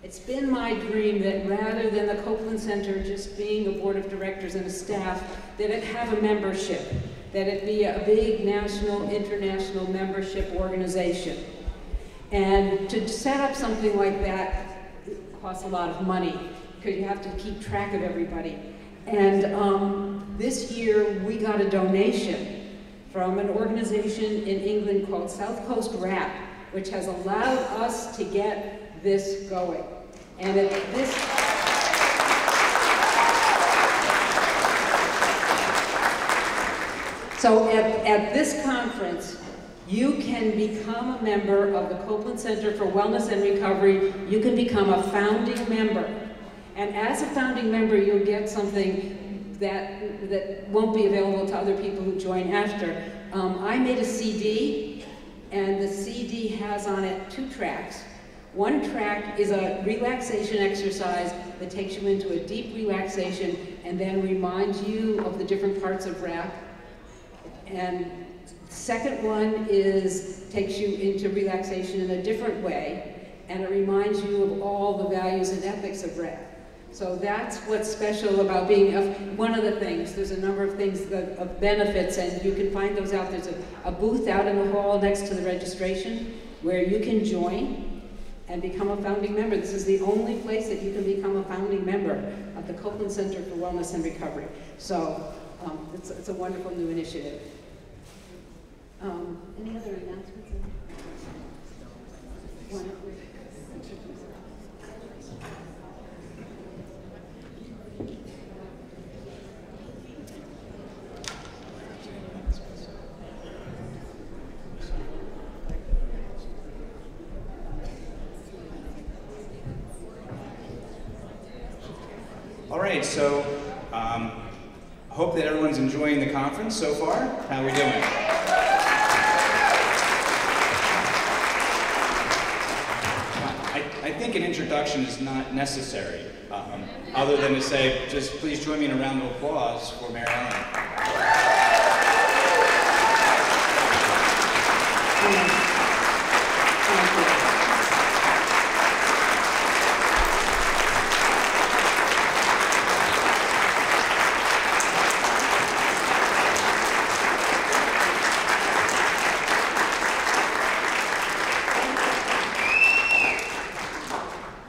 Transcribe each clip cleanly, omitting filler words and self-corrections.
It's been my dream that rather than the Copeland Center just being a board of directors and a staff, that it have a membership, that it be a big national, international membership organization. And to set up something like that costs a lot of money, because you have to keep track of everybody. And this year we got a donation from an organization in England called South Coast Rap, which has allowed us to get this going. And so at this conference, you can become a member of the Copeland Center for Wellness and Recovery. You can become a founding member. And as a founding member, you'll get something that won't be available to other people who join after. I made a CD, and the CD has on it 2 tracks. One track is a relaxation exercise that takes you into a deep relaxation and then reminds you of the different parts of rap. And the second one takes you into relaxation in a different way, and it reminds you of all the values and ethics of rap. So that's what's special about being one of the things. There's a number of things, of benefits, and you can find those out. There's a booth out in the hall next to the registration where you can join and become a founding member. This is the only place that you can become a founding member of the Copeland Center for Wellness and Recovery. So it's a wonderful new initiative. Any other announcements? All right, so hope that everyone's enjoying the conference so far. How are we doing? I think an introduction is not necessary, other than to say, just please join me in a round of applause for Mary Ellen.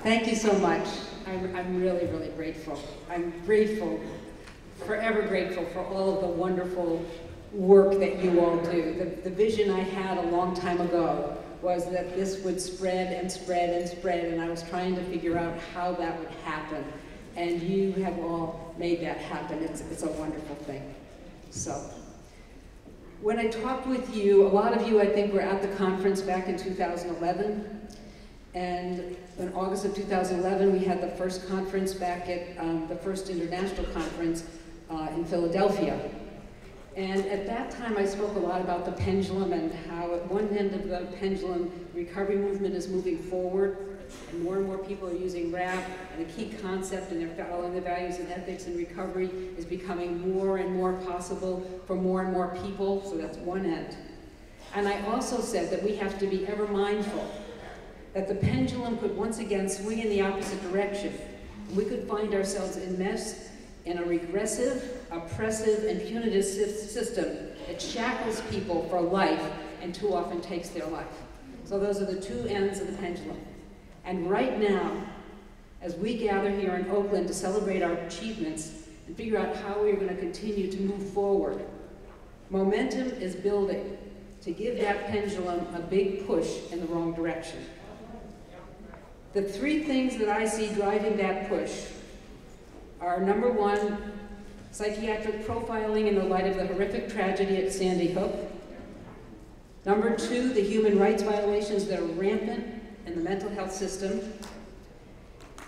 Thank you so much. I'm really, really grateful. I'm grateful, forever grateful for all of the wonderful work that you all do. The vision I had a long time ago was that this would spread and spread and spread, and I was trying to figure out how that would happen. And you have all made that happen. It's a wonderful thing. So, when I talked with you, a lot of you, I think, were at the conference back in 2011. And in August of 2011, we had the first conference back at the first international conference in Philadelphia. And at that time, I spoke a lot about the pendulum and how at one end of the pendulum, the recovery movement is moving forward, and more people are using rap, and a key concept in their following the values and ethics in recovery is becoming more and more possible for more and more people, so that's one end. And I also said that we have to be ever mindful that the pendulum could once again swing in the opposite direction. We could find ourselves enmeshed in a regressive, oppressive, and punitive system that shackles people for life and too often takes their life. So those are the two ends of the pendulum. And right now, as we gather here in Oakland to celebrate our achievements and figure out how we are going to continue to move forward, momentum is building to give that pendulum a big push in the wrong direction. The 3 things that I see driving that push are, number 1, psychiatric profiling in the light of the horrific tragedy at Sandy Hook. Number 2, the human rights violations that are rampant in the mental health system.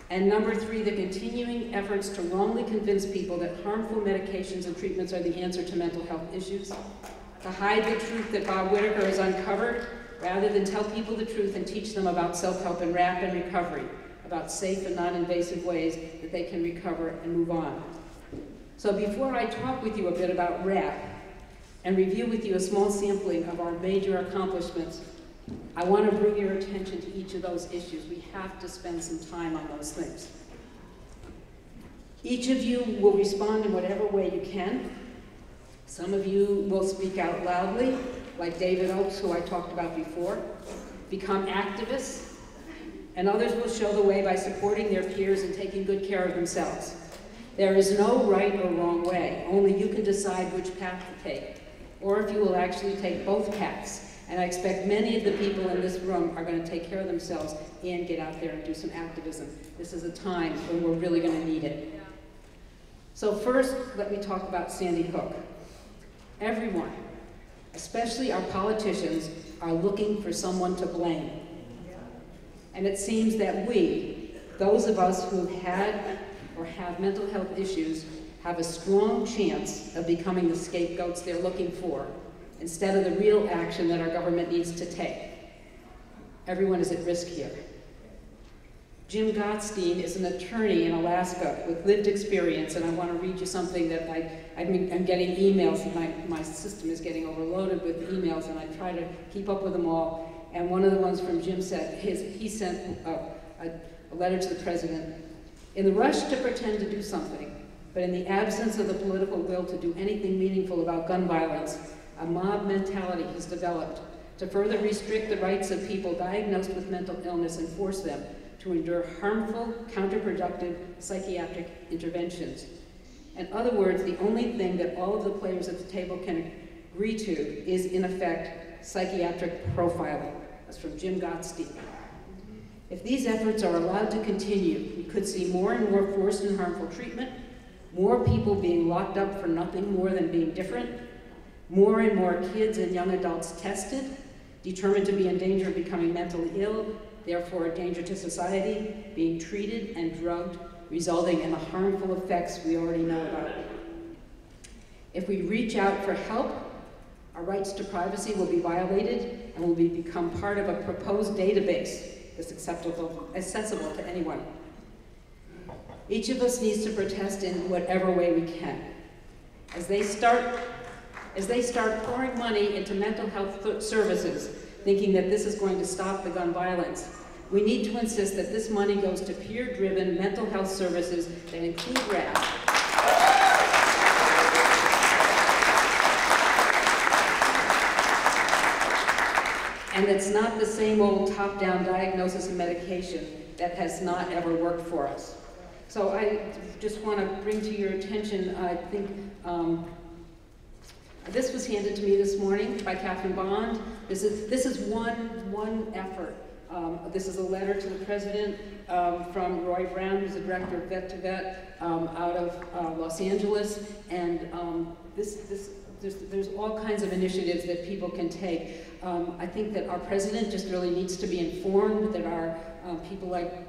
And number 3, the continuing efforts to wrongly convince people that harmful medications and treatments are the answer to mental health issues, to hide the truth that Bob Whitaker has uncovered, rather than tell people the truth and teach them about self-help and rap and recovery, about safe and non-invasive ways that they can recover and move on. So before I talk with you a bit about rap and review with you a small sampling of our major accomplishments, I want to bring your attention to each of those issues. We have to spend some time on those things. Each of you will respond in whatever way you can. Some of you will speak out loudly, like David Oakes, who I talked about before, become activists, and others will show the way by supporting their peers and taking good care of themselves. There is no right or wrong way. Only you can decide which path to take, or if you will actually take both paths. And I expect many of the people in this room are going to take care of themselves and get out there and do some activism. This is a time when we're really going to need it. So first, let me talk about Sandy Hook. Everyone, especially our politicians, are looking for someone to blame. And it seems that we, those of us who have had or have mental health issues, have a strong chance of becoming the scapegoats they're looking for, instead of the real action that our government needs to take. Everyone is at risk here. Jim Gottstein is an attorney in Alaska with lived experience, and I want to read you something that I'm getting emails, and my system is getting overloaded with emails, and I try to keep up with them all. And one of the ones from Jim said, he sent a letter to the president. In the rush to pretend to do something, but in the absence of the political will to do anything meaningful about gun violence, a mob mentality has developed to further restrict the rights of people diagnosed with mental illness and force them to endure harmful, counterproductive psychiatric interventions. In other words, the only thing that all of the players at the table can agree to is, in effect, psychiatric profiling. That's from Jim Gottstein. If these efforts are allowed to continue, we could see more and more forced and harmful treatment, more people being locked up for nothing more than being different, more and more kids and young adults tested, determined to be in danger of becoming mentally ill, therefore a danger to society, being treated and drugged, resulting in the harmful effects we already know about. If we reach out for help, our rights to privacy will be violated and will become part of a proposed database that's accessible to anyone. Each of us needs to protest in whatever way we can. As they start pouring money into mental health services, thinking that this is going to stop the gun violence, we need to insist that this money goes to peer-driven mental health services that include RAP, and it's not the same old top-down diagnosis and medication that has not ever worked for us. So I just want to bring to your attention, I think, this was handed to me this morning by Catherine Bond. This is one effort. This is a letter to the president from Roy Brown, who's the director of Vet to Vet out of Los Angeles. And there's all kinds of initiatives that people can take. I think that our president just really needs to be informed that our people like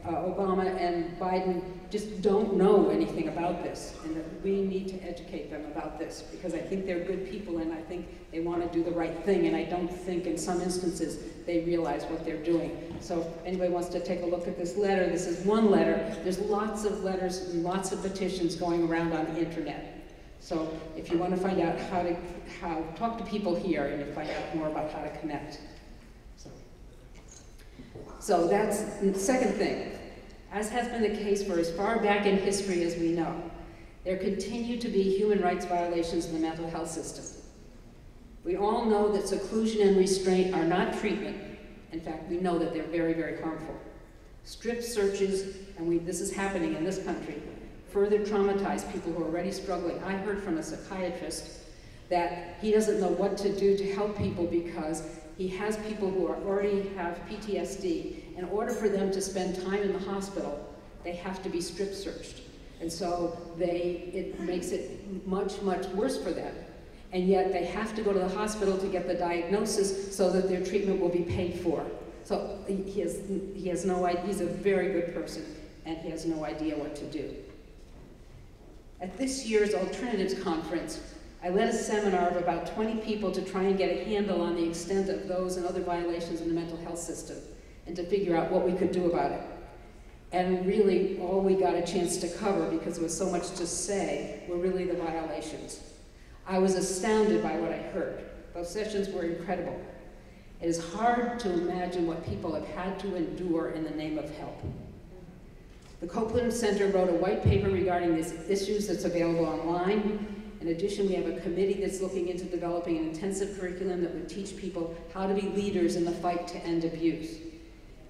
Obama and Biden just don't know anything about this, and that we need to educate them about this, because I think they're good people and I think they want to do the right thing, and I don't think in some instances they realize what they're doing. So if anybody wants to take a look at this letter, this is one letter. There's lots of letters and lots of petitions going around on the internet. So if you want to find out how talk to people here and find out more about how to connect. So that's the second thing. As has been the case for as far back in history as we know, there continue to be human rights violations in the mental health system. We all know that seclusion and restraint are not treatment. In fact, we know that they're very, very harmful. Strip searches, and this is happening in this country, further traumatize people who are already struggling. I heard from a psychiatrist that he doesn't know what to do to help people because he has people who already have PTSD. In order for them to spend time in the hospital, they have to be strip searched. And so it makes it much, much worse for them. And yet they have to go to the hospital to get the diagnosis so that their treatment will be paid for. So he has no idea. He's a very good person, and he has no idea what to do. At this year's Alternatives Conference, I led a seminar of about 20 people to try and get a handle on the extent of those and other violations in the mental health system, and to figure out what we could do about it. And really, all we got a chance to cover, because there was so much to say, were really the violations. I was astounded by what I heard. Those sessions were incredible. It is hard to imagine what people have had to endure in the name of help. The Copeland Center wrote a white paper regarding these issues that's available online. In addition, we have a committee that's looking into developing an intensive curriculum that would teach people how to be leaders in the fight to end abuse.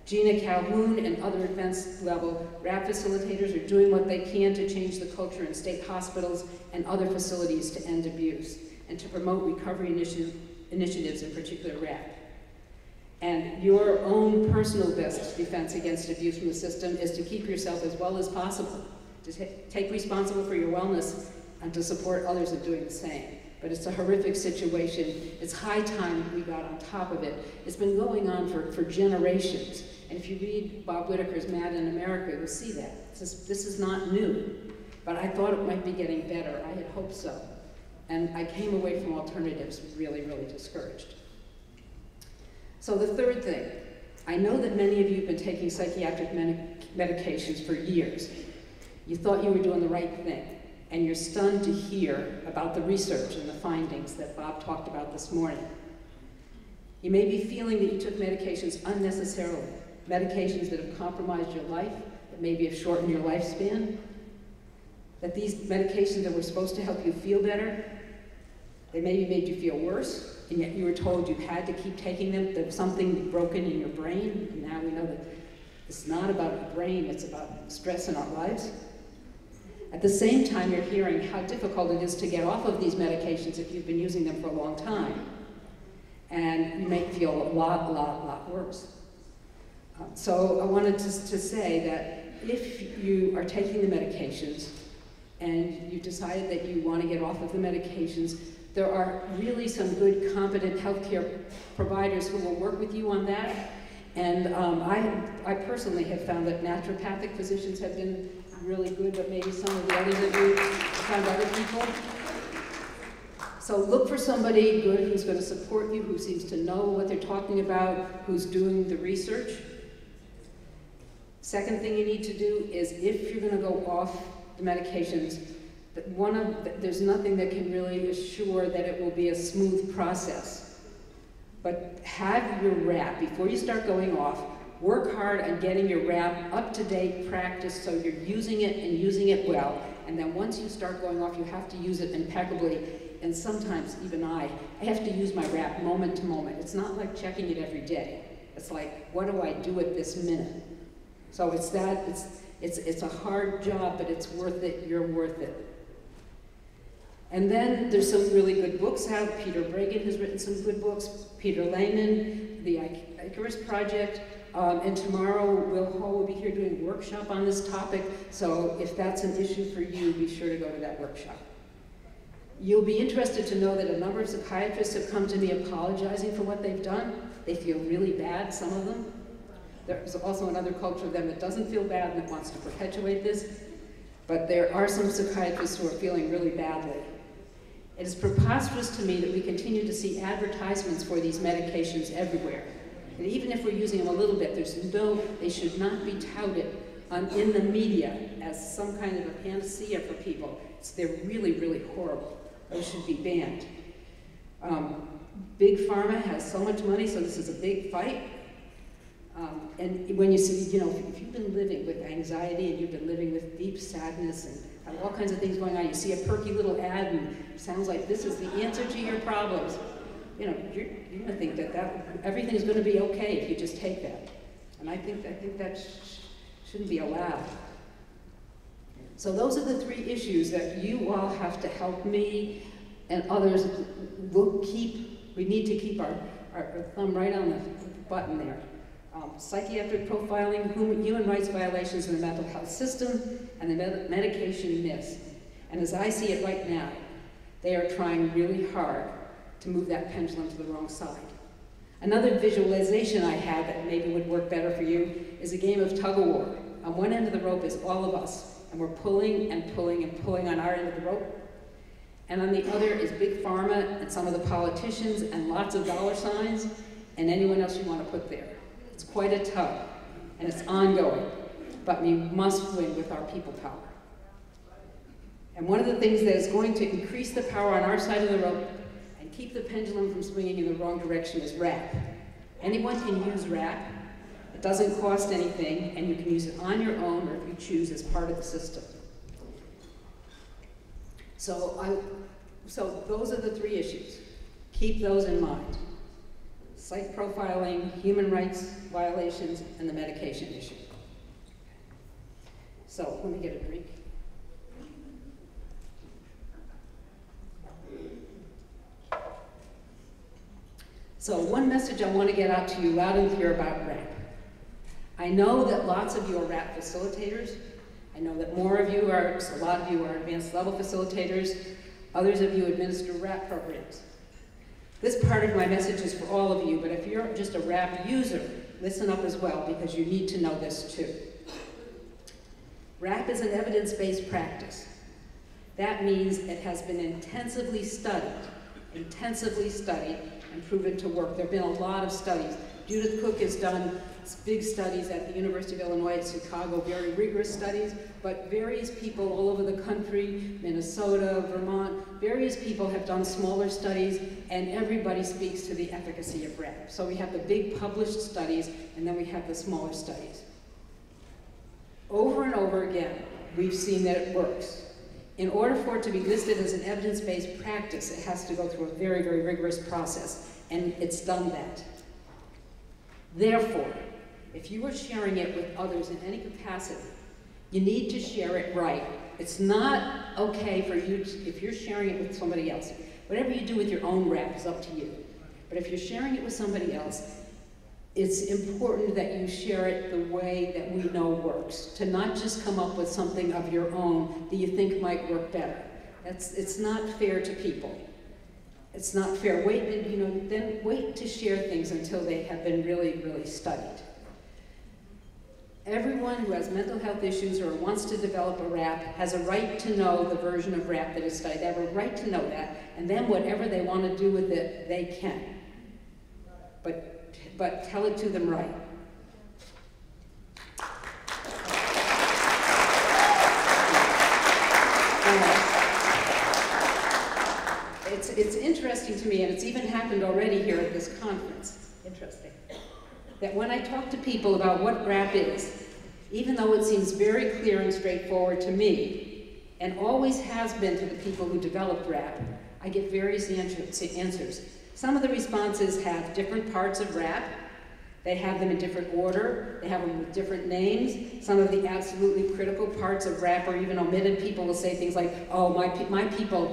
Gina Calhoun and other advanced level RAP facilitators are doing what they can to change the culture in state hospitals and other facilities to end abuse and to promote recovery initiatives, in particular RAP. And your own personal best defense against abuse from the system is to keep yourself as well as possible, to take responsibility for your wellness and to support others in doing the same. But it's a horrific situation. It's high time we got on top of it. It's been going on for generations. And if you read Bob Whitaker's Mad in America, you'll see that. This is not new. But I thought it might be getting better. I had hoped so. And I came away from alternatives really, really discouraged. So the third thing, I know that many of you have been taking psychiatric medications for years. You thought you were doing the right thing. And you're stunned to hear about the research and the findings that Bob talked about this morning. You may be feeling that you took medications unnecessarily, medications that have compromised your life, that maybe have shortened your lifespan, that these medications that were supposed to help you feel better, they maybe made you feel worse, and yet you were told you had to keep taking them, there's something broken in your brain, and now we know that it's not about the brain, it's about stress in our lives. At the same time, you're hearing how difficult it is to get off of these medications if you've been using them for a long time. And you may feel a lot worse. So I wanted to say that if you are taking the medications and you've decided that you want to get off of the medications, there are really some good, competent healthcare providers who will work with you on that. And I personally have found that naturopathic physicians have been really good, but maybe some of the others of you found other people. So look for somebody good who's going to support you, who seems to know what they're talking about, who's doing the research. Second thing you need to do is, if you're going to go off the medications, there's nothing that can really assure that it will be a smooth process. But have your RAP, before you start going off, work hard on getting your RAP up-to-date practice so you're using it and using it well. And then once you start going off, you have to use it impeccably. And sometimes, even I have to use my RAP moment to moment. It's not like checking it every day. It's like, what do I do at this minute? So it's a hard job, but it's worth it, you're worth it. And then there's some really good books out. Peter Bregan has written some good books. Peter Lehman, the Icarus Project. And tomorrow, Will Hall will be here doing a workshop on this topic. So if that's an issue for you, be sure to go to that workshop. You'll be interested to know that a number of psychiatrists have come to me apologizing for what they've done. They feel really bad, some of them. There's also another culture of them that doesn't feel bad and that wants to perpetuate this. But there are some psychiatrists who are feeling really badly. It is preposterous to me that we continue to see advertisements for these medications everywhere. And even if we're using them a little bit, they should not be touted in the media as some kind of a panacea for people. They're really, really horrible. Those should be banned. Big Pharma has so much money, so this is a big fight. And when you see, if you've been living with anxiety and you've been living with deep sadness and all kinds of things going on, you see a perky little ad and it sounds like this is the answer to your problems. You're going to think that everything's going to be okay if you just take that. And I think that shouldn't be allowed. So those are the three issues that you all have to help me and others. We need to keep our thumb right on the button there. Psychiatric profiling, human rights violations in the mental health system, and the medication myths. And as I see it right now, they are trying really hard to move that pendulum to the wrong side. Another visualization I had that maybe would work better for you is a game of tug-of-war. On one end of the rope is all of us, and we're pulling and pulling and pulling on our end of the rope. And on the other is Big Pharma and some of the politicians and lots of dollar signs and anyone else you want to put there. It's quite a tug, and it's ongoing, but we must win with our people power. And one of the things that is going to increase the power on our side of the rope and keep the pendulum from swinging in the wrong direction is RAP. Anyone can use rap. It doesn't cost anything, and you can use it on your own or if you choose as part of the system. So those are the three issues. Keep those in mind. Psych profiling, human rights violations, and the medication issue. So let me get a drink. So one message I want to get out to you loud and clear about rap. I know that lots of you are rap facilitators. I know that more of you are, so a lot of you are advanced level facilitators. Others of you administer rap programs. This part of my message is for all of you, but if you're just a rap user, listen up as well, because you need to know this too. Rap is an evidence-based practice. That means it has been intensively studied, and proven to work. There have been a lot of studies. Judith Cook has done big studies at the University of Illinois at Chicago, very rigorous studies, but various people all over the country, Minnesota, Vermont, various people have done smaller studies, and everybody speaks to the efficacy of rap. So we have the big published studies, and then we have the smaller studies. Over and over again, we've seen that it works. In order for it to be listed as an evidence-based practice, it has to go through a very, very rigorous process, and it's done that. Therefore, if you are sharing it with others in any capacity, you need to share it right. It's not okay for you, if you're sharing it with somebody else. Whatever you do with your own rap is up to you. But if you're sharing it with somebody else, it's important that you share it the way that we know works, to not just come up with something of your own that you think might work better. It's not fair to people. It's not fair. Then wait to share things until they have been really, really studied. Everyone who has mental health issues or wants to develop a rap has a right to know the version of rap that is studied. They have a right to know that, and then whatever they want to do with it, they can. But tell it to them right. It's interesting to me, and it's even happened already here at this conference, interesting, that when I talk to people about what rap is, even though it seems very clear and straightforward to me, and always has been to the people who developed rap, I get various answers. Some of the responses have different parts of rap. They have them in different order. They have them with different names. Some of the absolutely critical parts of rap are even omitted. People will say things like, oh, my people,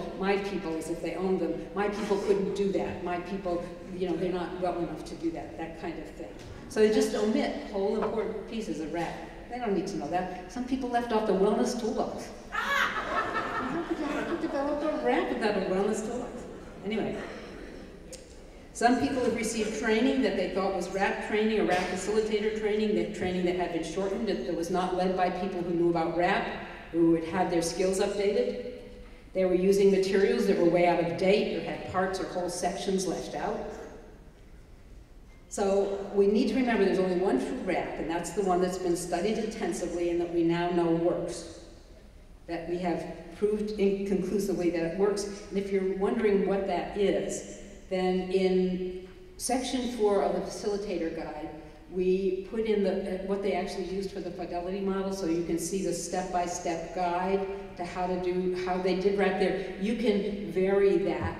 as if they own them. My people couldn't do that. My people, they're not well enough to do that, that kind of thing. So they just omit whole important pieces of rap. They don't need to know that. Some people left off the wellness toolbox. How could you develop a rap without a wellness toolbox? Anyway. Some people have received training that they thought was rap training or rap facilitator training that had been shortened, that was not led by people who knew about rap, who had had their skills updated. They were using materials that were way out of date or had parts or whole sections left out. So we need to remember there's only one true rap, and that's the one that's been studied intensively and that we now know works. That we have proved conclusively that it works. And if you're wondering what that is, then in section 4 of the facilitator guide, we put in what they actually used for the fidelity model, so you can see the step-by-step guide to how they did rap there. You can vary that,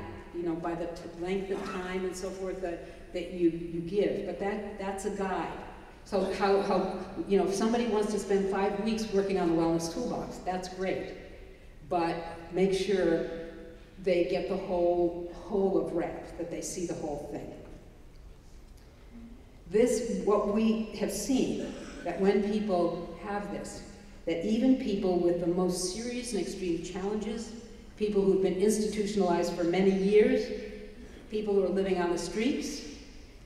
by the length of time and so forth that you give, but that's a guide. So if somebody wants to spend 5 weeks working on the wellness toolbox, that's great, but make sure they get the whole of rap, that they see the whole thing. What we have seen, that when people have this, that even people with the most serious and extreme challenges, people who've been institutionalized for many years, people who are living on the streets,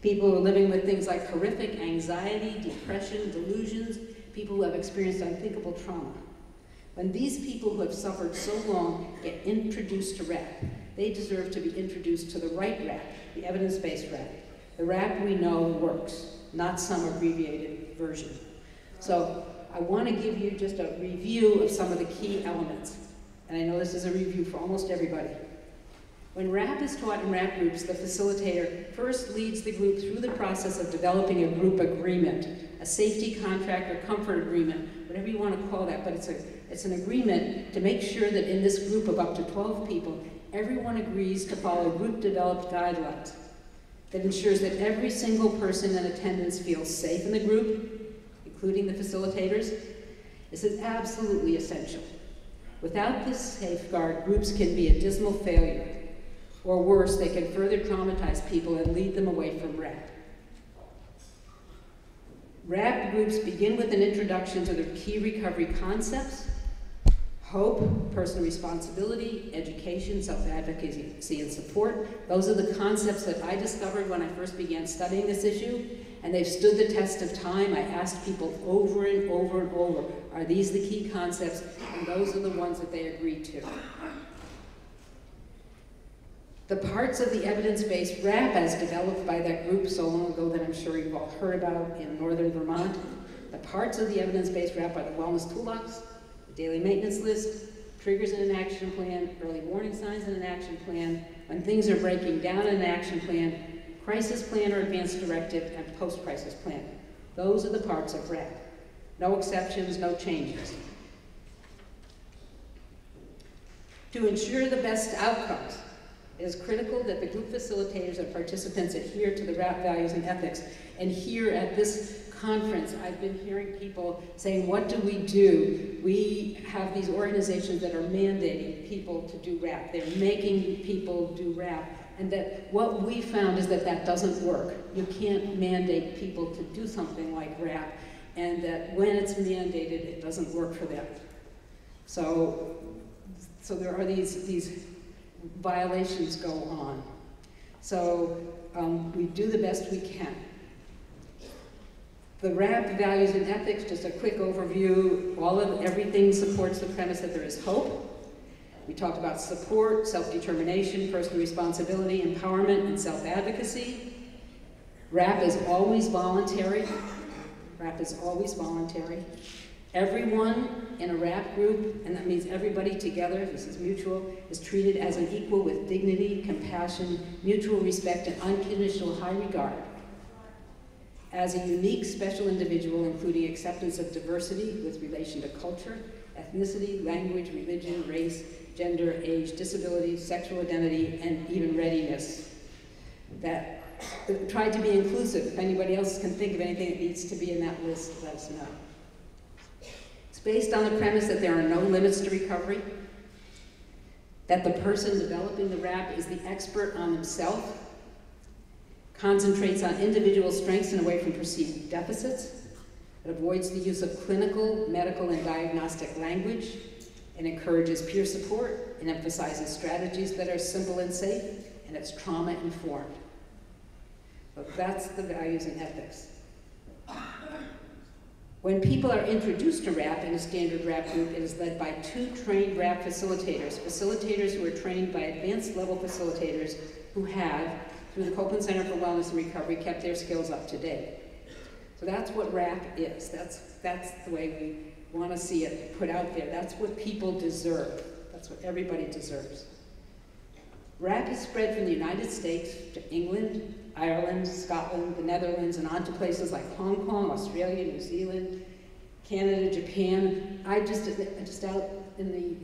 people who are living with things like horrific anxiety, depression, delusions, people who have experienced unthinkable trauma. When these people who have suffered so long get introduced to rap, they deserve to be introduced to the right rap, the evidence-based rap, the rap we know works, not some abbreviated version. So I want to give you just a review of some of the key elements. And I know this is a review for almost everybody. When rap is taught in rap groups, the facilitator first leads the group through the process of developing a group agreement, a safety contract or comfort agreement, whatever you want to call that, but it's an agreement to make sure that in this group of up to 12 people, everyone agrees to follow group-developed guidelines that ensures that every single person in attendance feels safe in the group, including the facilitators. This is absolutely essential. Without this safeguard, groups can be a dismal failure, or worse, they can further traumatize people and lead them away from rap. Rap groups begin with an introduction to the key recovery concepts: hope, personal responsibility, education, self-advocacy, and support. Those are the concepts that I discovered when I first began studying this issue, and they've stood the test of time. I asked people over and over and over, are these the key concepts? And those are the ones that they agreed to. The parts of the evidence-based rap as developed by that group so long ago that I'm sure you've all heard about in northern Vermont, the parts of the evidence-based rap are the wellness toolbox, the daily maintenance list, triggers in an action plan, early warning signs in an action plan, when things are breaking down in an action plan, crisis plan or advanced directive, and post-crisis plan. Those are the parts of rap. No exceptions, no changes. To ensure the best outcomes, it is critical that the group facilitators and participants adhere to the RAP values and ethics. And here at this conference, I've been hearing people saying, what do we do? We have these organizations that are mandating people to do RAP. They're making people do RAP. And that what we found is that that doesn't work. You can't mandate people to do something like RAP, and that when it's mandated, it doesn't work for them. So there are these violations go on. So we do the best we can. The RAP values and ethics, just a quick overview. Everything supports the premise that there is hope. We talked about support, self-determination, personal responsibility, empowerment, and self-advocacy. RAP is always voluntary. RAP is always voluntary. Everyone in a RAP group, and that means everybody together, this is mutual, is treated as an equal with dignity, compassion, mutual respect, and unconditional high regard. As a unique, special individual, including acceptance of diversity with relation to culture, ethnicity, language, religion, race, gender, age, disability, sexual identity, and even readiness. That tried to be inclusive. If anybody else can think of anything that needs to be in that list, let us know. It's based on the premise that there are no limits to recovery, that the person developing the RAP is the expert on himself, concentrates on individual strengths and away from perceived deficits, it avoids the use of clinical, medical, and diagnostic language, and encourages peer support, and emphasizes strategies that are simple and safe, and it's trauma-informed. But that's the values and ethics. When people are introduced to RAP in a standard RAP group, it is led by 2 trained RAP facilitators who are trained by advanced level facilitators who have, through the Copeland Center for Wellness and Recovery, kept their skills up to date. So that's what RAP is. That's the way we want to see it put out there. That's what people deserve. That's what everybody deserves. RAP is spread from the United States to England, Ireland, Scotland, the Netherlands, and on to places like Hong Kong, Australia, New Zealand, Canada, Japan. I just out in the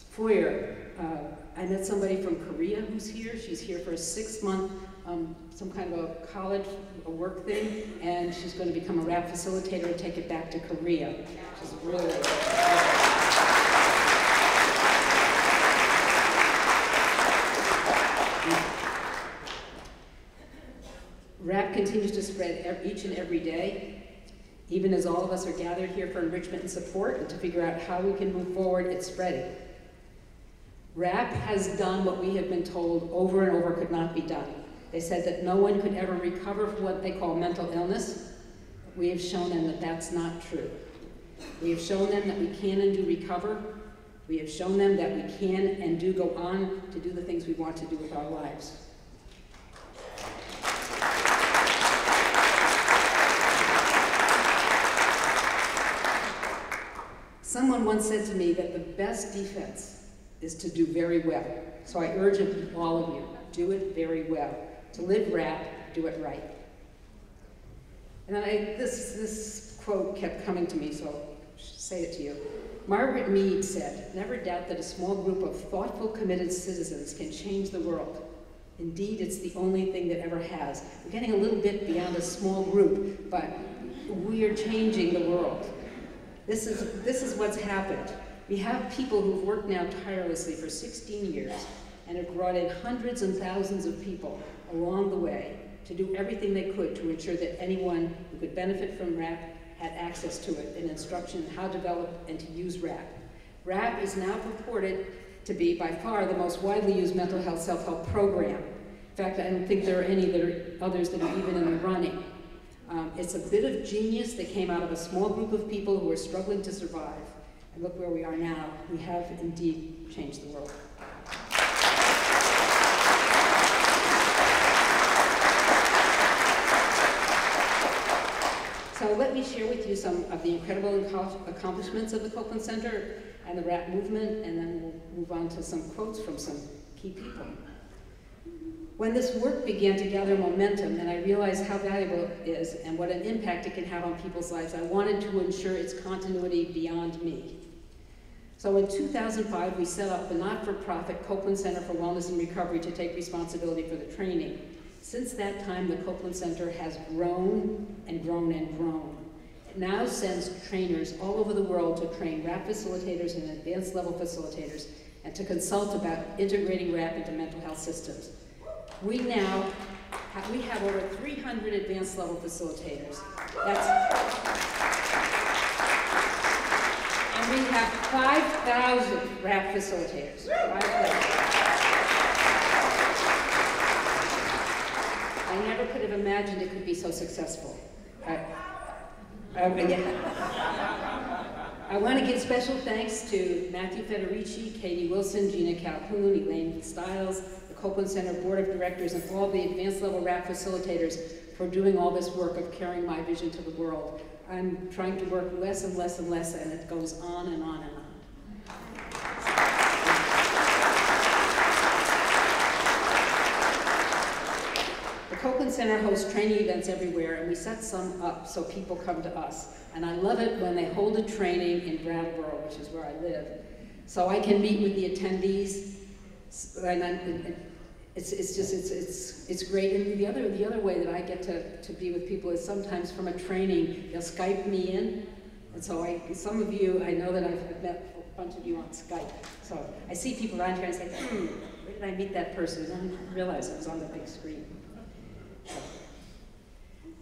foyer, I met somebody from Korea who's here. She's here for a 6-month, some kind of a college, a work thing, and she's going to become a RAP facilitator and take it back to Korea, which is really RAP continues to spread each and every day, even as all of us are gathered here for enrichment and support and to figure out how we can move forward. It's spreading. RAP has done what we have been told over and over could not be done. They said that no one could ever recover from what they call mental illness. We have shown them that that's not true. We have shown them that we can and do recover. We have shown them that we can and do go on to do the things we want to do with our lives. Someone once said to me that the best defense is to do very well. So I urge all of you, do it very well. To live rap, do it right. And then this quote kept coming to me, so I should say it to you. Margaret Mead said, "Never doubt that a small group of thoughtful, committed citizens can change the world. Indeed, it's the only thing that ever has." We're getting a little bit beyond a small group, but we are changing the world. This is what's happened. We have people who've worked now tirelessly for 16 years and have brought in hundreds and thousands of people along the way to do everything they could to ensure that anyone who could benefit from RAP had access to it and instruction on how to develop and to use RAP. RAP is now purported to be by far the most widely used mental health self-help program. In fact, I don't think there are any others that are even in the running. It's a bit of genius that came out of a small group of people who were struggling to survive. And look where we are now. We have indeed changed the world. So let me share with you some of the incredible accomplishments of the Copeland Center and the RAP movement, and then we'll move on to some quotes from some key people. When this work began to gather momentum and I realized how valuable it is and what an impact it can have on people's lives, I wanted to ensure its continuity beyond me. So in 2005, we set up the not-for-profit Copeland Center for Wellness and Recovery to take responsibility for the training. Since that time, the Copeland Center has grown and grown and grown. It now sends trainers all over the world to train RAP facilitators and advanced level facilitators and to consult about integrating RAP into mental health systems. We have over 300 advanced level facilitators. And we have 5,000 RAP facilitators. 5,000. I never could have imagined it could be so successful. I want to give special thanks to Matthew Federici, Katie Wilson, Gina Calhoun, Elaine Stiles, the Copeland Center Board of Directors, and all the advanced level RAP facilitators for doing all this work of carrying my vision to the world. I'm trying to work less and less and less, and it goes on and on and on. The Copeland Center hosts training events everywhere, and we set some up so people come to us. And I love it when they hold a training in Brattleboro, which is where I live, so I can meet with the attendees. And it's great. And the other way that I get to be with people is sometimes from a training, they'll Skype me in. And so some of you, I know that I've met a bunch of you on Skype. So I see people around here and say, where did I meet that person? And then I realize it was on the big screen.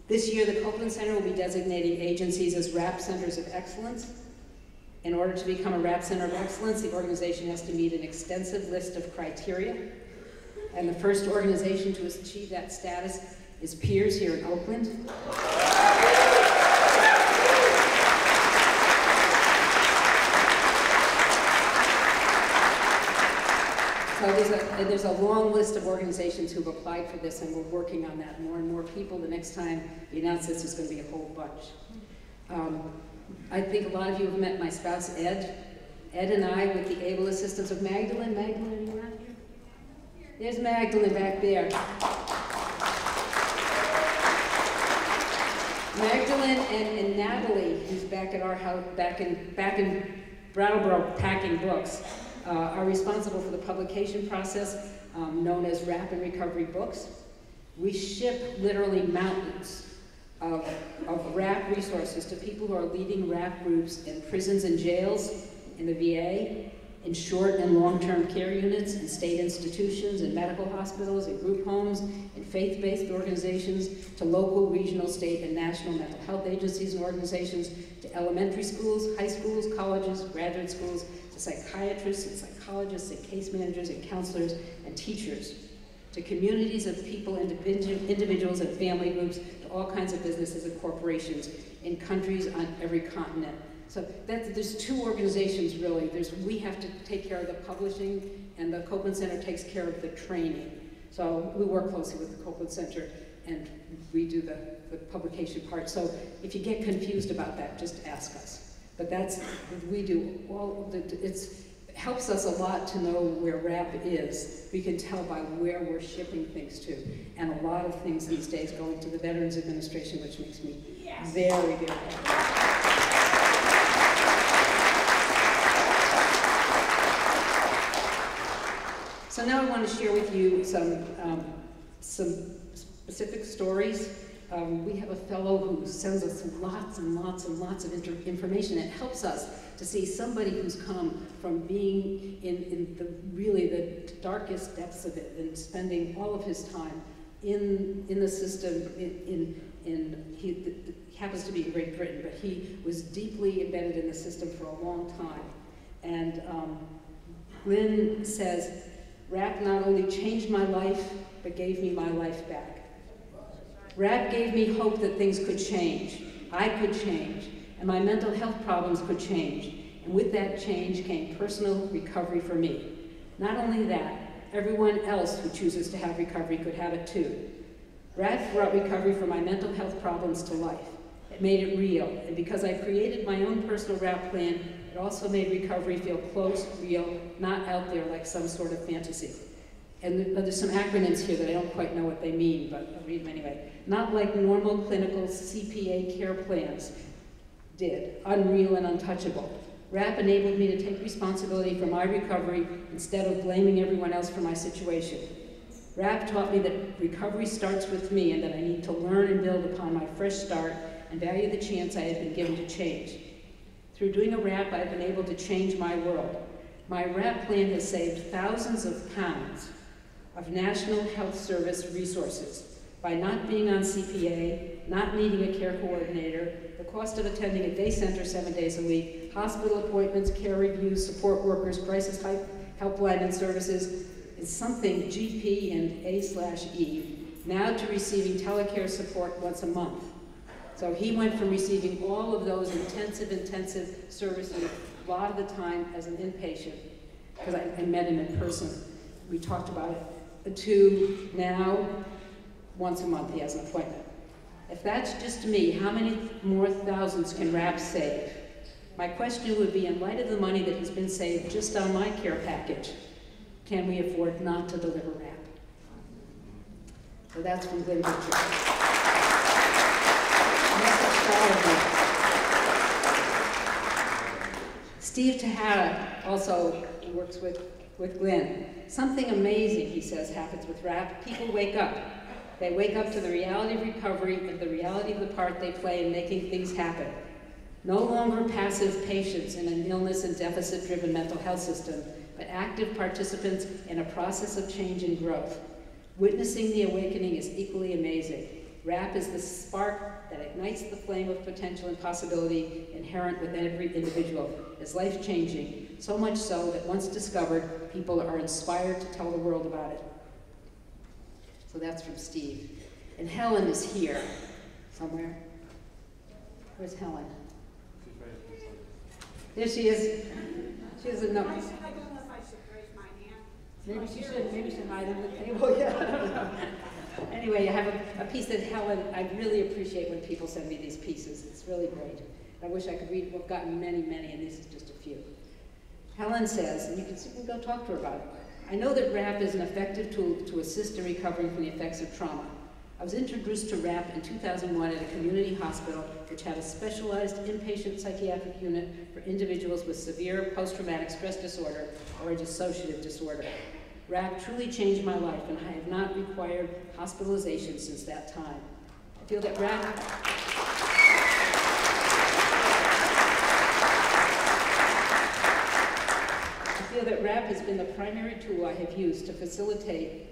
This year, the Copeland Center will be designating agencies as RAP Centers of Excellence. In order to become a RAP Center of Excellence, the organization has to meet an extensive list of criteria. And the first organization to achieve that status is Peers here in Oakland. So there's a long list of organizations who've applied for this, and we're working on that. More and more people. The next time we announce this, there's going to be a whole bunch. I think a lot of you have met my spouse, Ed. Ed and I, with the able assistance of Magdalene. Magdalene, are you around here? There's Magdalene back there. Magdalene and Natalie, who's back at our house, back in Brattleboro packing books, are responsible for the publication process known as RAP and Recovery Books. We ship literally mountains of RAP resources to people who are leading RAP groups in prisons and jails, in the VA, in short and long-term care units, in state institutions, in medical hospitals, in group homes, in faith-based organizations, to local, regional, state, and national mental health agencies and organizations, to elementary schools, high schools, colleges, graduate schools, to psychiatrists and psychologists and case managers and counselors and teachers, to communities of people, individuals and family groups, to all kinds of businesses and corporations in countries on every continent. So there's two organizations really. We have to take care of the publishing, and the Copeland Center takes care of the training. So we work closely with the Copeland Center, and we do the publication part. So if you get confused about that, just ask us. But that's what we do. It helps us a lot to know where RAP is. We can tell by where we're shipping things to. And a lot of things these days going to the Veterans Administration, which makes me very, very happy. So now I want to share with you some specific stories. We have a fellow who sends us lots and lots and lots of information. It helps us to see somebody who's come from being in really the darkest depths of it and spending all of his time in the system. He happens to be in Great Britain, but he was deeply embedded in the system for a long time. And Lynn says, RAP not only changed my life, but gave me my life back. RAP gave me hope that things could change. I could change, and my mental health problems could change. And with that change came personal recovery for me. Not only that, everyone else who chooses to have recovery could have it too. RAP brought recovery for my mental health problems to life. It made it real, and because I created my own personal RAP plan, it also made recovery feel close, real, not out there like some sort of fantasy. And there's some acronyms here that I don't quite know what they mean, but I'll read them anyway. Not like normal clinical CPA care plans did, unreal and untouchable. RAP enabled me to take responsibility for my recovery instead of blaming everyone else for my situation. RAP taught me that recovery starts with me and that I need to learn and build upon my fresh start and value the chance I had been given to change. Through doing a RAP, I've been able to change my world. My RAP plan has saved thousands of pounds of National Health Service resources by not being on CPA, not needing a care coordinator, the cost of attending a day center 7 days a week, hospital appointments, care reviews, support workers, crisis helpline and services, is something GP and A/E, now to receiving telecare support once a month. So he went from receiving all of those intensive services a lot of the time as an inpatient, because I met him in person. We talked about it, to now once a month he has an appointment. If that's just me, how many more thousands can RAP save? My question would be, in light of the money that has been saved just on my care package, can we afford not to deliver RAP? So that's from Glenn Richard. Steve Tahara also works with Glenn. Something amazing, he says, happens with RAP. People wake up. They wake up to the reality of recovery and the reality of the part they play in making things happen. No longer passive patients in an illness and deficit-driven mental health system, but active participants in a process of change and growth. Witnessing the awakening is equally amazing. RAP is the spark that ignites the flame of potential and possibility inherent within every individual. It's life-changing, so much so that once discovered, people are inspired to tell the world about it. So that's from Steve. And Helen is here somewhere. Where's Helen? There she is. She has a note. I don't know if I should raise my hand. Maybe she should. Maybe she should hide under the table. Yeah, I don't know. Anyway, I have a piece that Helen, I really appreciate when people send me these pieces. It's really great. I wish I could read. We've gotten many, and this is just a few. Helen says, and you can go talk to her about it. I know that RAP is an effective tool to assist in recovering from the effects of trauma. I was introduced to RAP in 2001 at a community hospital which had a specialized inpatient psychiatric unit for individuals with severe post-traumatic stress disorder or a dissociative disorder. RAP truly changed my life, and I have not required hospitalization since that time. I feel that RAP has been the primary tool I have used to facilitate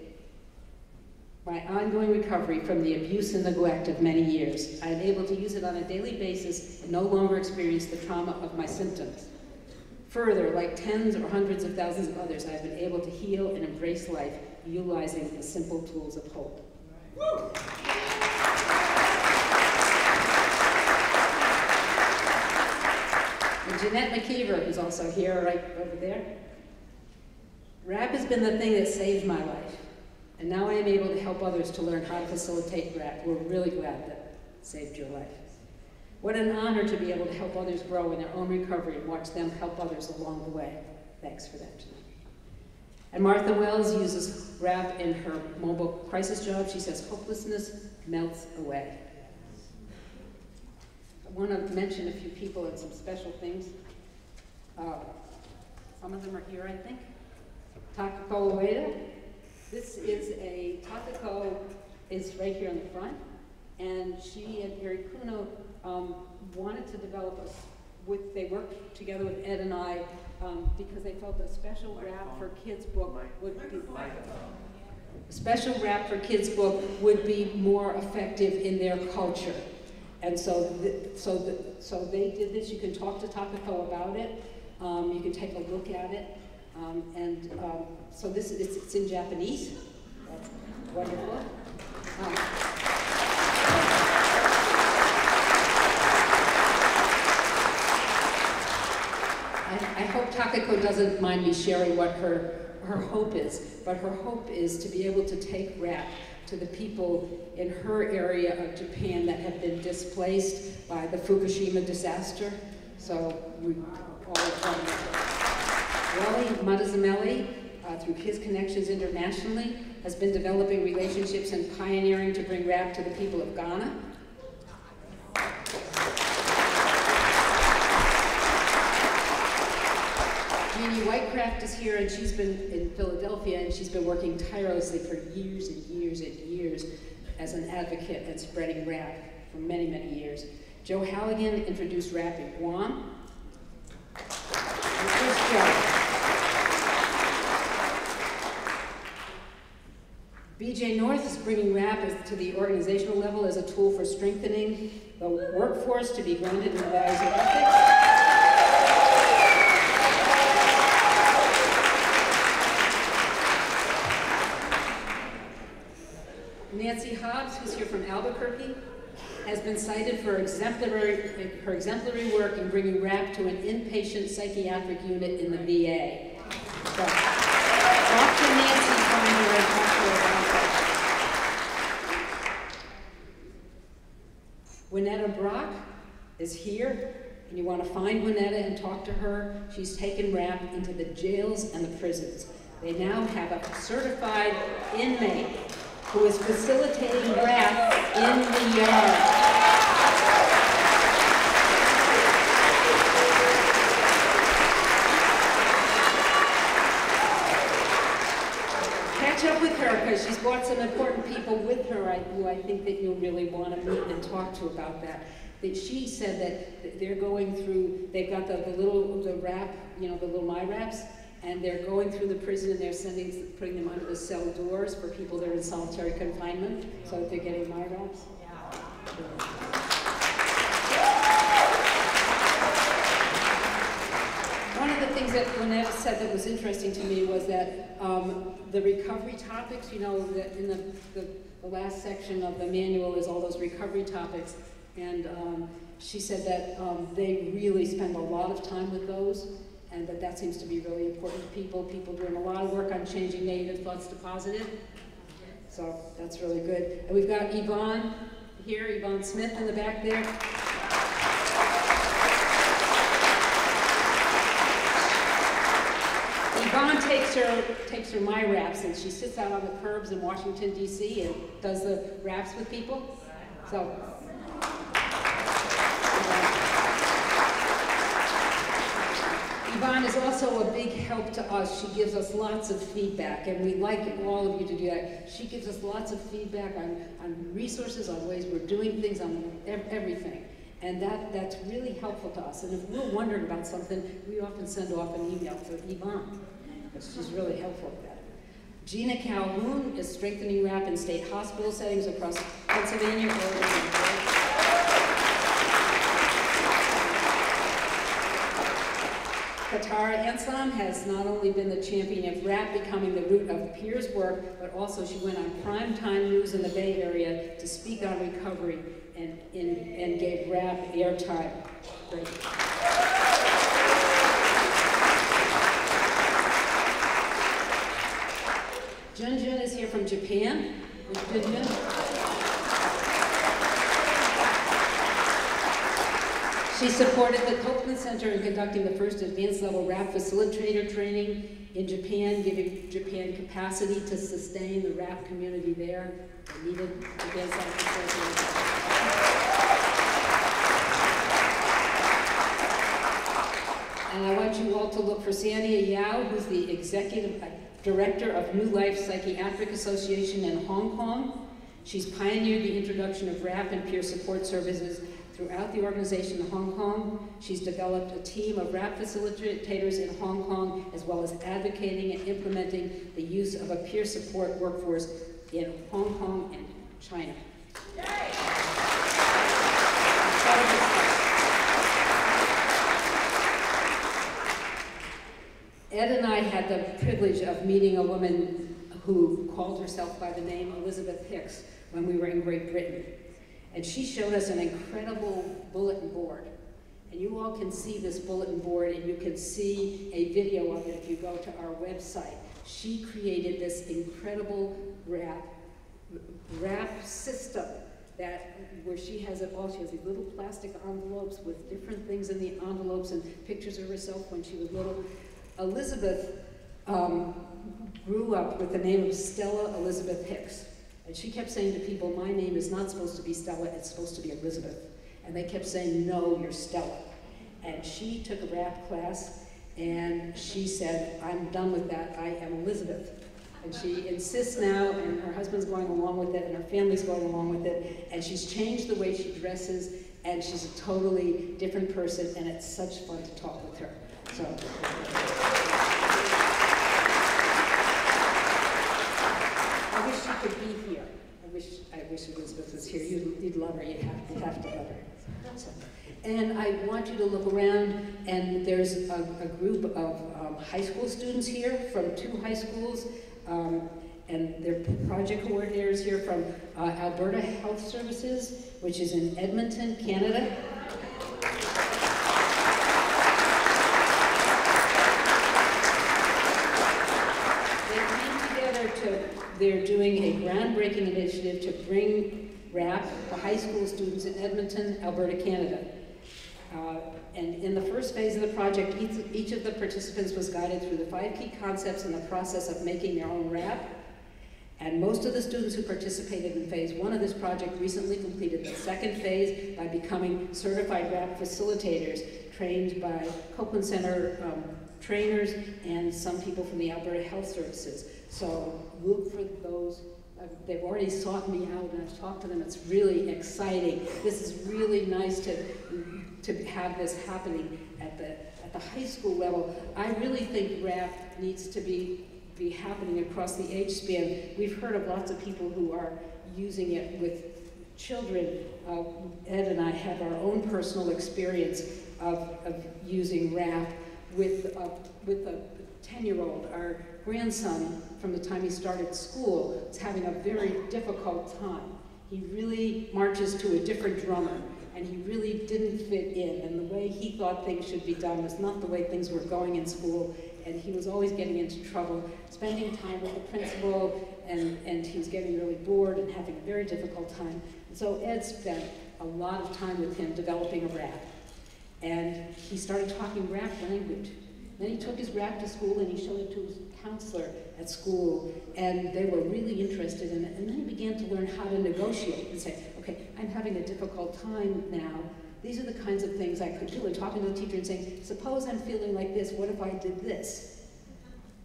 my ongoing recovery from the abuse and neglect of many years. I am able to use it on a daily basis and no longer experience the trauma of my symptoms. Further, like tens or hundreds of thousands of others, I have been able to heal and embrace life utilizing the simple tools of hope. Woo! And Jeanette McKeever, who's also here right over there. RAP has been the thing that saved my life. And now I am able to help others to learn how to facilitate RAP. We're really glad that it saved your life. What an honor to be able to help others grow in their own recovery and watch them help others along the way. thanks for that tonight. And Martha Wells uses rap in her mobile crisis job. She says, hopelessness melts away. I want to mention a few people and some special things. Some of them are here, I think. Takako Ueda. This is Takako is right here in the front. And she and Eri Kuno wanted to develop they worked together with Ed and I because they felt a special rap for kids book would be more effective in their culture. And so they did this. You can talk to Takako about it. You can take a look at it. So it's in Japanese. That's wonderful. I hope Takako doesn't mind me sharing what her hope is, but her hope is to be able to take rap to the people in her area of Japan that have been displaced by the Fukushima disaster. So we all Wally Matazamelli, through his connections internationally, has been developing relationships and pioneering to bring rap to the people of Ghana. Jeannie Whitecraft is here, and she's been in Philadelphia, and she's been working tirelessly for years and years and years as an advocate and spreading rap for many, many years. Joe Halligan introduced rap in Guam. Here's Joe. BJ North is bringing rap to the organizational level as a tool for strengthening the workforce to be grounded in the values of ethics. Nancy Hobbs, who's here from Albuquerque, has been cited for her exemplary work in bringing rap to an inpatient psychiatric unit in the VA. So, talk to Nancy from her and talk to her about that. Winetta Brock is here, and you want to find Winetta and talk to her. She's taken rap into the jails and the prisons. They now have a certified inmate who is facilitating rap in the yard. Catch up with her, because she's brought some important people with her who I think that you'll really want to meet and talk to about that. She said that they're going through, they've got the rap, the little My Raps, and they're going through the prison and they're putting them under the cell doors for people that are in solitary confinement, so that they're getting My Raps. One of the things that Lynette said that was interesting to me was that the recovery topics, that in the last section of the manual is all those recovery topics, and she said that they really spend a lot of time with those, and that seems to be really important to people. People doing a lot of work on changing negative thoughts to positive. So that's really good. And we've got Yvonne here, Yvonne Smith in the back there. Yvonne takes her My Raps, and she sits out on the curbs in Washington, D.C. and does the raps with people. So. Yvonne is also a big help to us. She gives us lots of feedback, and we'd like all of you to do that. She gives us lots of feedback on resources, on ways we're doing things, on everything. And that's really helpful to us. And if we're wondering about something, we often send off an email to Yvonne. She's really helpful with that. Gina Calhoun is strengthening rap in state hospital settings across Pennsylvania, Oregon, and Georgia. Katara Ansam has not only been the champion of rap becoming the root of peers' work, but also she went on primetime news in the Bay Area to speak on recovery and gave rap airtime. Great. Junjun is here from Japan. She supported the Copeland Center in conducting the first advanced level RAP facilitator training in Japan, giving Japan capacity to sustain the RAP community there. They needed advanced level facilitators. And I want you all to look for Sania Yao, who's the executive director of New Life Psychiatric Association in Hong Kong. She's pioneered the introduction of RAP and peer support services throughout the organization in Hong Kong. She's developed a team of RAP facilitators in Hong Kong, as well as advocating and implementing the use of a peer support workforce in Hong Kong and China. Ed and I had the privilege of meeting a woman who called herself by the name Elizabeth Hicks when we were in Great Britain. And she showed us an incredible bulletin board. And you all can see this bulletin board, and you can see a video of it if you go to our website. She created this incredible RAP system where she has it all. She has these little plastic envelopes with different things in the envelopes and pictures of herself when she was little. Elizabeth grew up with the name of Stella Elizabeth Hicks. And she kept saying to people, my name is not supposed to be Stella, it's supposed to be Elizabeth. And they kept saying, no, you're Stella. And she took a RAP class, and she said, I'm done with that, I am Elizabeth. And she insists now, and her husband's going along with it, and her family's going along with it, and she's changed the way she dresses, and she's a totally different person, and it's such fun to talk with her. So. I wish she could be here. I wish Elizabeth was here. You'd love her. You'd have to love her. So, and I want you to look around, and there's a group of high school students here from 2 high schools, and they're project coordinators here from Alberta Health Services, which is in Edmonton, Canada. They're doing a groundbreaking initiative to bring RAP to high school students in Edmonton, Alberta, Canada. And in the first phase of the project, each of the participants was guided through the 5 key concepts in the process of making their own RAP. And most of the students who participated in phase 1 of this project recently completed the 2nd phase by becoming certified RAP facilitators, trained by Copeland Center trainers and some people from the Alberta Health Services. So look for those. They've already sought me out, and I've talked to them. It's really exciting. This is really nice to have this happening at the high school level. I really think RAP needs to be happening across the age span. We've heard of lots of people who are using it with children. Ed and I have our own personal experience of using RAP with a 10-year-old. Our grandson, from the time he started school, is having a very difficult time. He really marches to a different drummer, and he really didn't fit in, and the way he thought things should be done was not the way things were going in school, and he was always getting into trouble, spending time with the principal, and he was getting really bored and having a very difficult time. And so Ed spent a lot of time with him developing a RAP, and he started talking RAP language. Then he took his RAP to school, and he showed it to his counselor at school, and they were really interested in it. And then he began to learn how to negotiate and say, okay, I'm having a difficult time now. These are the kinds of things I could do. And talking to the teacher and saying, suppose I'm feeling like this, what if I did this?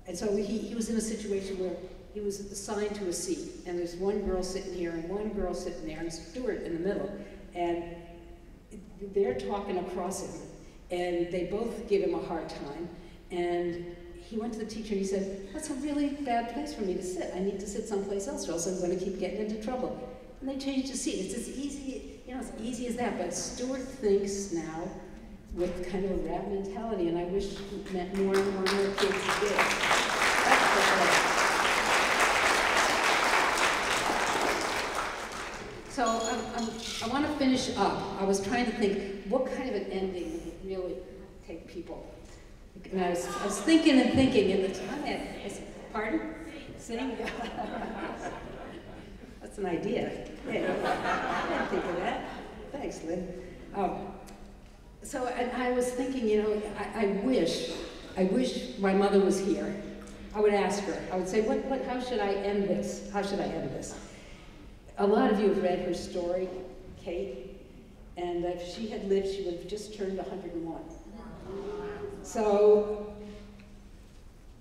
And so he was in a situation where he was assigned to a seat, and there's one girl sitting here and one girl sitting there, and Stuart in the middle, and they're talking across him, and they both give him a hard time. And he went to the teacher and he said, that's a really bad place for me to sit. I need to sit someplace else, or else I'm going to keep getting into trouble. And they changed his seat. It's as easy, as easy as that. But Stuart thinks now with kind of a RAP mentality, and I wish more and more kids did. So I want to finish up. I was trying to think, what kind of an ending would really take people? And I was thinking and thinking, and the time I said, pardon? Sing? That's an idea. Yeah. I didn't think of that. Thanks, Lynn. So I was thinking, you know, I wish my mother was here. I would ask her, I would say, how should I end this? How should I end this? A lot of you have read her story, Kate, and if she had lived, she would have just turned 101. So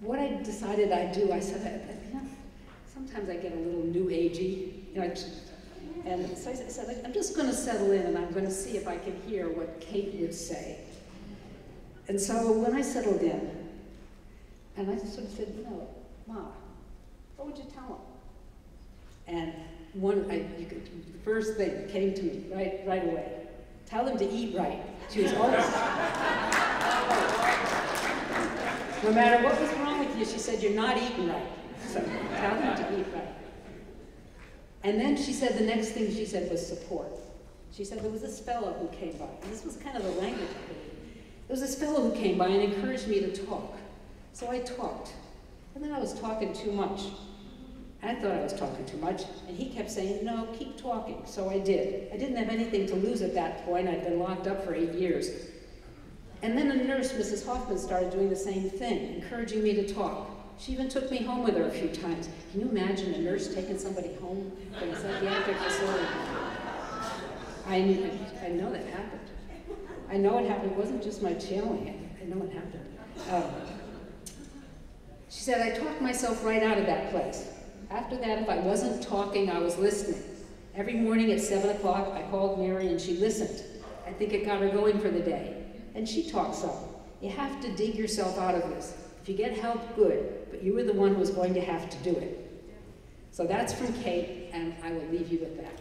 what I decided I'd do, I said, you know, sometimes I get a little new agey, you know, and so I said, I'm just going to settle in and I'm going to see if I can hear what Kate would say. And so when I settled in, and I sort of said, you know, Mom, what would you tell him? And the first thing that came to me right away, tell him to eat right. She was always, no matter what was wrong with you, she said, you're not eating right. So tell him to eat right. And then she said, the next thing she said was support. She said, there was this fellow who came by, and this was kind of the language of it. There was this fellow who came by and encouraged me to talk. So I talked, and then I was talking too much. I thought I was talking too much, and he kept saying, no, keep talking. So I did. I didn't have anything to lose at that point. I'd been locked up for 8 years. And then a nurse, Mrs. Hoffman, started doing the same thing, encouraging me to talk. She even took me home with her a few times. Can you imagine a nurse taking somebody home from a psychiatric facility? I know that happened. I know it happened. It wasn't just my channeling it. I know it happened. She said, I talked myself right out of that place. After that, if I wasn't talking, I was listening. Every morning at 7 o'clock, I called Mary and she listened. I think it got her going for the day. And she talked some. You have to dig yourself out of this. If you get help, good, but you were the one who was going to have to do it. So that's from Kate, and I will leave you with that.